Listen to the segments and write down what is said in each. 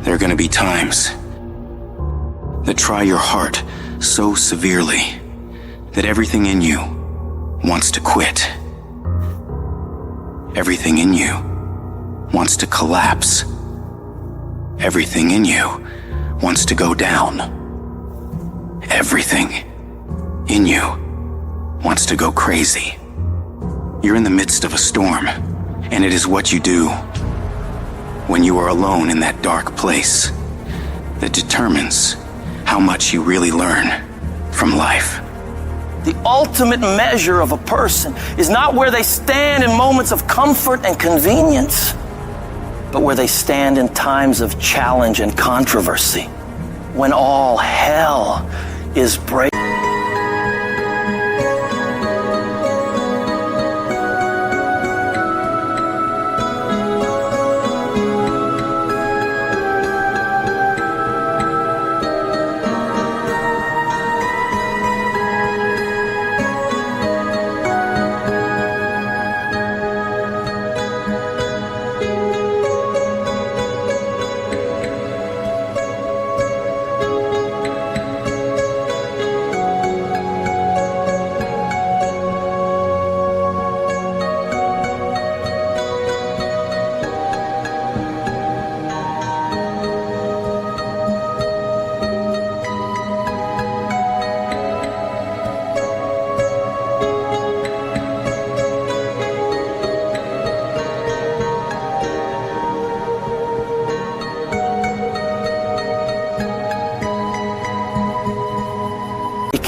There are going to be times that try your heart so severely that everything in you wants to quit. Everything in you wants to collapse. Everything in you wants to go down. Everything in you wants to go crazy. You're in the midst of a storm, and it is what you do when you are alone in that dark place that determines how much you really learn from life. The ultimate measure of a person is not where they stand in moments of comfort and convenience, but where they stand in times of challenge and controversy, when all hell is breaking.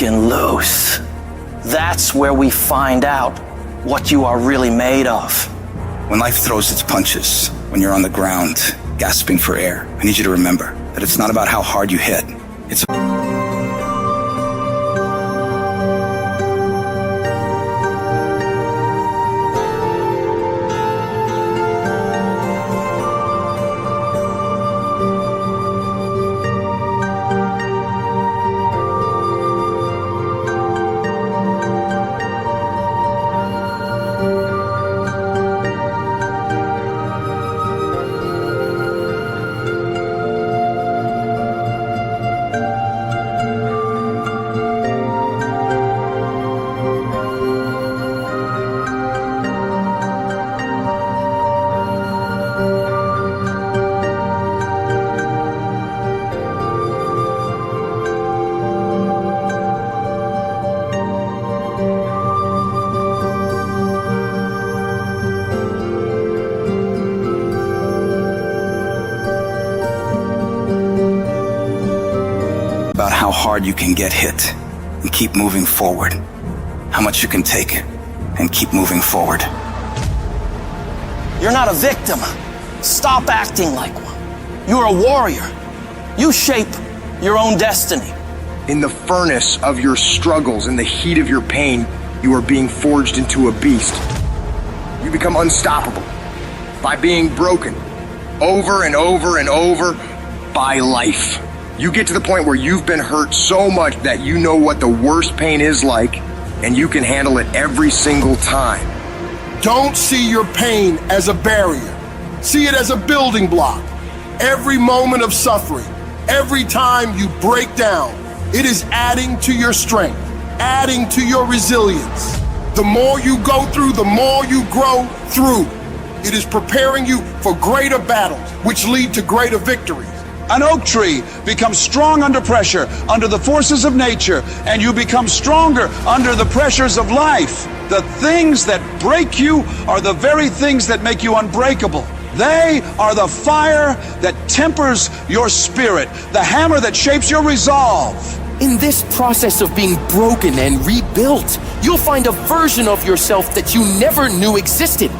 Loose. That's where we find out what you are really made of. When life throws its punches, when you're on the ground, gasping for air, I need you to remember that it's not about how hard you hit. It's about how hard you can get hit and keep moving forward, how much you can take and keep moving forward. You're not a victim. Stop acting like one. You're a warrior. You shape your own destiny. In the furnace of your struggles, in the heat of your pain, you are being forged into a beast. You become unstoppable by being broken over and over and over by life. You get to the point where you've been hurt so much that you know what the worst pain is like, and you can handle it every single time. Don't see your pain as a barrier. See it as a building block. Every moment of suffering, every time you break down, it is adding to your strength, adding to your resilience. The more you go through, the more you grow through. It is preparing you for greater battles, which lead to greater victories. An oak tree becomes strong under pressure, under the forces of nature, and you become stronger under the pressures of life. The things that break you are the very things that make you unbreakable. They are the fire that tempers your spirit, the hammer that shapes your resolve. In this process of being broken and rebuilt, you'll find a version of yourself that you never knew existed.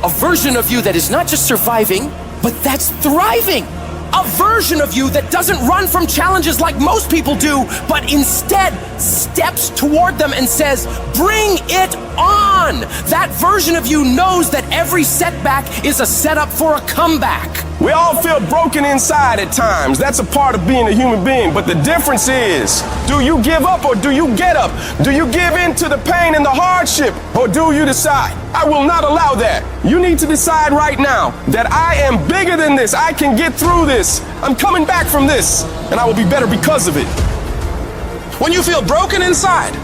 A version of you that is not just surviving, but that's thriving. A version of you that doesn't run from challenges like most people do, but instead steps toward them and says, bring it on. That version of you knows that every setback is a setup for a comeback. We all feel broken inside at times. That's a part of being a human being. But the difference is, do you give up or do you get up? Do you give in to the pain and the hardship or do you decide, I will not allow that? You need to decide right now that I am bigger than this. I can get through this. I'm coming back from this and I will be better because of it. When you feel broken inside,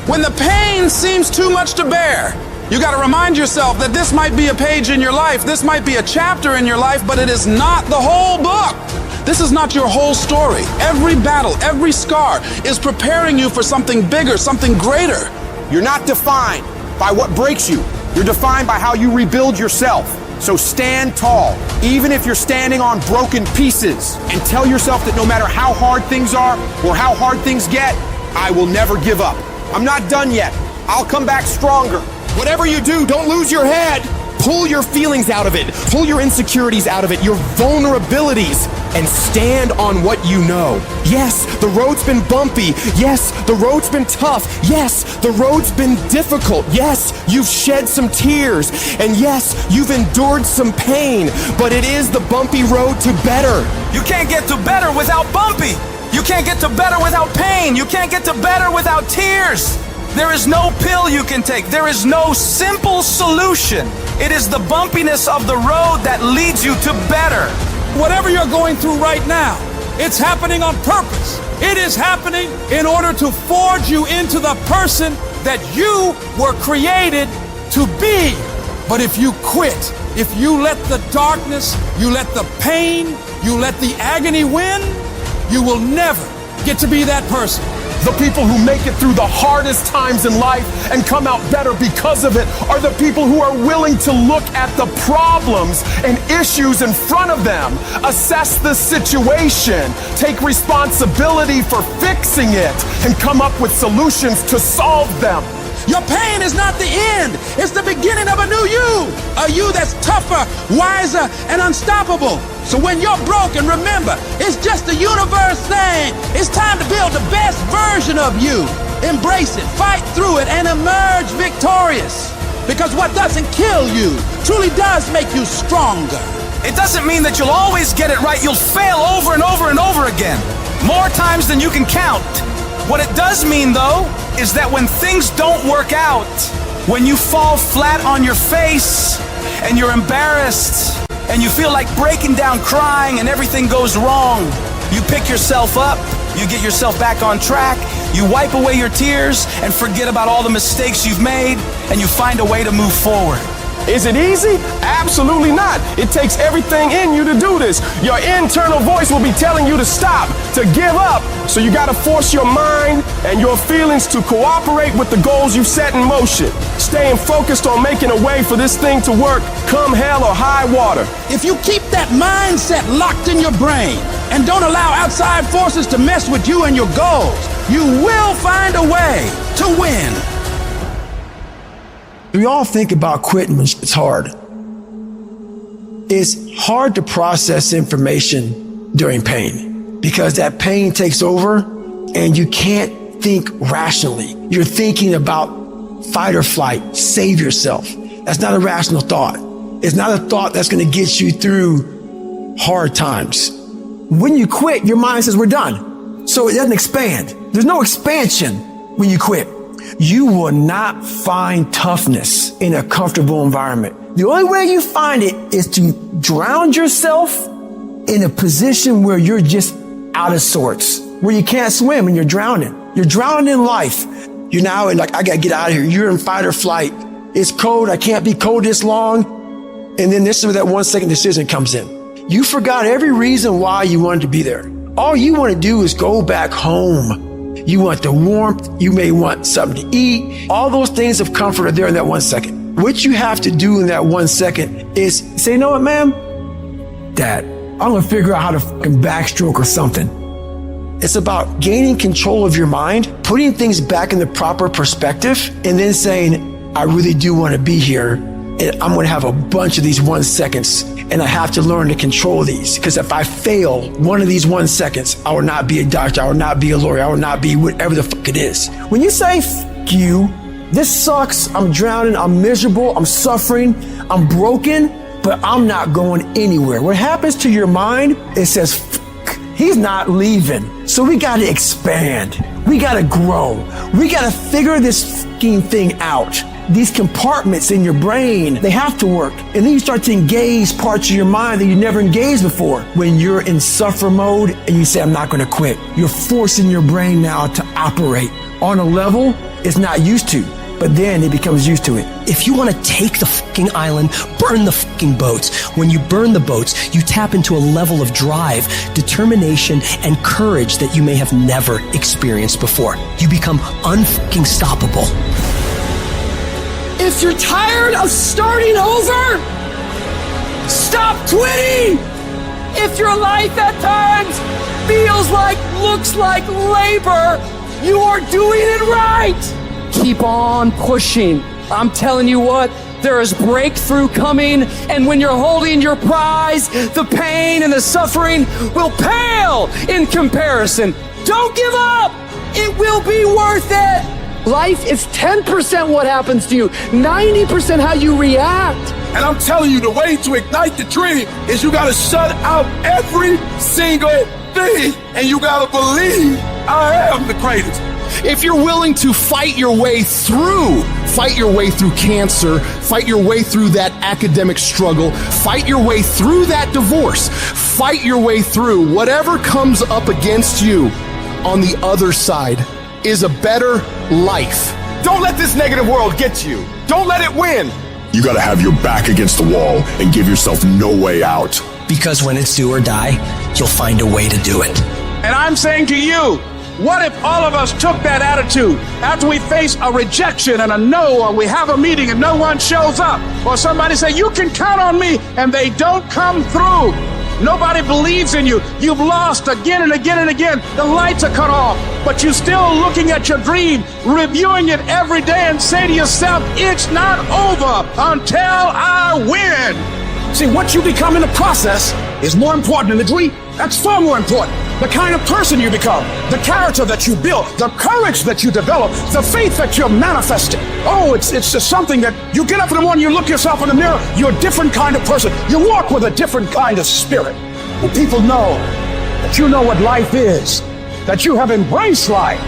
when the pain seems too much to bear, you got to remind yourself that this might be a page in your life, this might be a chapter in your life, but it is not the whole book. This is not your whole story. Every battle, every scar is preparing you for something bigger, something greater. You're not defined by what breaks you. You're defined by how you rebuild yourself. So stand tall, even if you're standing on broken pieces, and tell yourself that no matter how hard things are or how hard things get, I will never give up. I'm not done yet. I'll come back stronger. Whatever you do, don't lose your head. Pull your feelings out of it. Pull your insecurities out of it, your vulnerabilities, and stand on what you know. Yes, the road's been bumpy. Yes, the road's been tough. Yes, the road's been difficult. Yes, you've shed some tears. And yes, you've endured some pain. But it is the bumpy road to better. You can't get to better without bumpy. You can't get to better without pain. You can't get to better without tears. There is no pill you can take. There is no simple solution. It is the bumpiness of the road that leads you to better. Whatever you're going through right now, it's happening on purpose. It is happening in order to forge you into the person that you were created to be. But if you quit, if you let the darkness, you let the pain, you let the agony win, you will never get to be that person. The people who make it through the hardest times in life and come out better because of it are the people who are willing to look at the problems and issues in front of them, assess the situation, take responsibility for fixing it, and come up with solutions to solve them. Your pain is not the end. It's the beginning of a new you. A you that's tougher, wiser, and unstoppable. So when you're broken, remember, it's just the universe saying, it's time to build the best version of you. Embrace it, fight through it, and emerge victorious. Because what doesn't kill you truly does make you stronger. It doesn't mean that you'll always get it right. You'll fail over and over and over again. More times than you can count. What it does mean, though, is that when things don't work out, when you fall flat on your face and you're embarrassed and you feel like breaking down crying and everything goes wrong, you pick yourself up, you get yourself back on track, you wipe away your tears and forget about all the mistakes you've made, and you find a way to move forward. Is it easy? Absolutely not. It takes everything in you to do this. Your internal voice will be telling you to stop, to give up. So you got to force your mind and your feelings to cooperate with the goals you've set in motion. Staying focused on making a way for this thing to work, come hell or high water. If you keep that mindset locked in your brain and don't allow outside forces to mess with you and your goals, you will find a way to win. We all think about quitting when it's hard. It's hard to process information during pain because that pain takes over and you can't think rationally. You're thinking about fight or flight, save yourself. That's not a rational thought. It's not a thought that's going to get you through hard times. When you quit, your mind says we're done. So it doesn't expand. There's no expansion when you quit. You will not find toughness in a comfortable environment. The only way you find it is to drown yourself in a position where you're just out of sorts, where you can't swim and you're drowning. You're drowning in life. You're now in like, I gotta get out of here. You're in fight or flight. It's cold. I can't be cold this long. And then this is where that 1 second decision comes in. You forgot every reason why you wanted to be there. All you want to do is go back home. You want the warmth. You may want something to eat. All those things of comfort are there in that 1 second. What you have to do in that 1 second is say, you know what, ma'am? Dad, I'm going to figure out how to fucking backstroke or something. It's about gaining control of your mind, putting things back in the proper perspective, and then saying, I really do want to be here. And I'm going to have a bunch of these 1 seconds. And I have to learn to control these, because if I fail one of these 1 seconds, I will not be a doctor, I will not be a lawyer, I will not be whatever the fuck it is. When you say, fuck you, this sucks, I'm drowning, I'm miserable, I'm suffering, I'm broken, but I'm not going anywhere. What happens to your mind? It says, he's not leaving. So we got to expand. We got to grow. We got to figure this fucking thing out. These compartments in your brain, they have to work. And then you start to engage parts of your mind that you never engaged before. When you're in suffer mode and you say, I'm not going to quit, you're forcing your brain now to operate on a level it's not used to. But then it becomes used to it. If you want to take the fucking island, burn the fucking boats. When you burn the boats, you tap into a level of drive, determination, and courage that you may have never experienced before. You become unfucking stoppable. If you're tired of starting over, stop quitting! If your life at times feels like, looks like labor, you are doing it right! Keep on pushing. I'm telling you what, there is breakthrough coming, and when you're holding your prize, the pain and the suffering will pale in comparison. Don't give up! It will be worth it! Life is 10% what happens to you, 90% how you react. And I'm telling you, the way to ignite the dream is you gotta shut out every single thing, and you gotta believe I am the greatest. If you're willing to fight your way through cancer, fight your way through that academic struggle, fight your way through that divorce, fight your way through whatever comes up against you, on the other side is a better life. Don't let this negative world get to you. Don't let it win. You gotta have your back against the wall and give yourself no way out. Because when it's do or die, you'll find a way to do it. And I'm saying to you, what if all of us took that attitude after we face a rejection and a no, or we have a meeting and no one shows up, or somebody say, you can count on me, and they don't come through. Nobody believes in you. You've lost again and again and again. The lights are cut off, but you're still looking at your dream, reviewing it every day, and say to yourself, it's not over until I win. See, what you become in the process is more important than the dream. That's far more important. The kind of person you become, the character that you build, the courage that you develop, the faith that you're manifesting. Oh, it's just something that you get up in the morning, you look yourself in the mirror, you're a different kind of person. You walk with a different kind of spirit. When people know that you know what life is, that you have embraced life.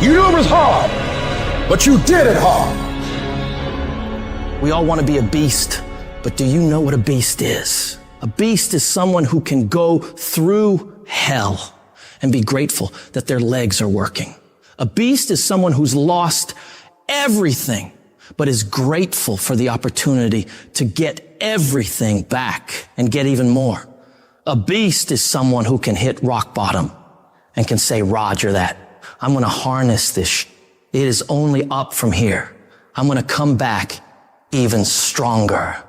You knew it was hard, but you did it hard. We all want to be a beast, but do you know what a beast is? A beast is someone who can go through hell and be grateful that their legs are working. A beast is someone who's lost everything, but is grateful for the opportunity to get everything back and get even more. A beast is someone who can hit rock bottom and can say, Roger that. I'm going to harness this. It is only up from here. I'm going to come back even stronger.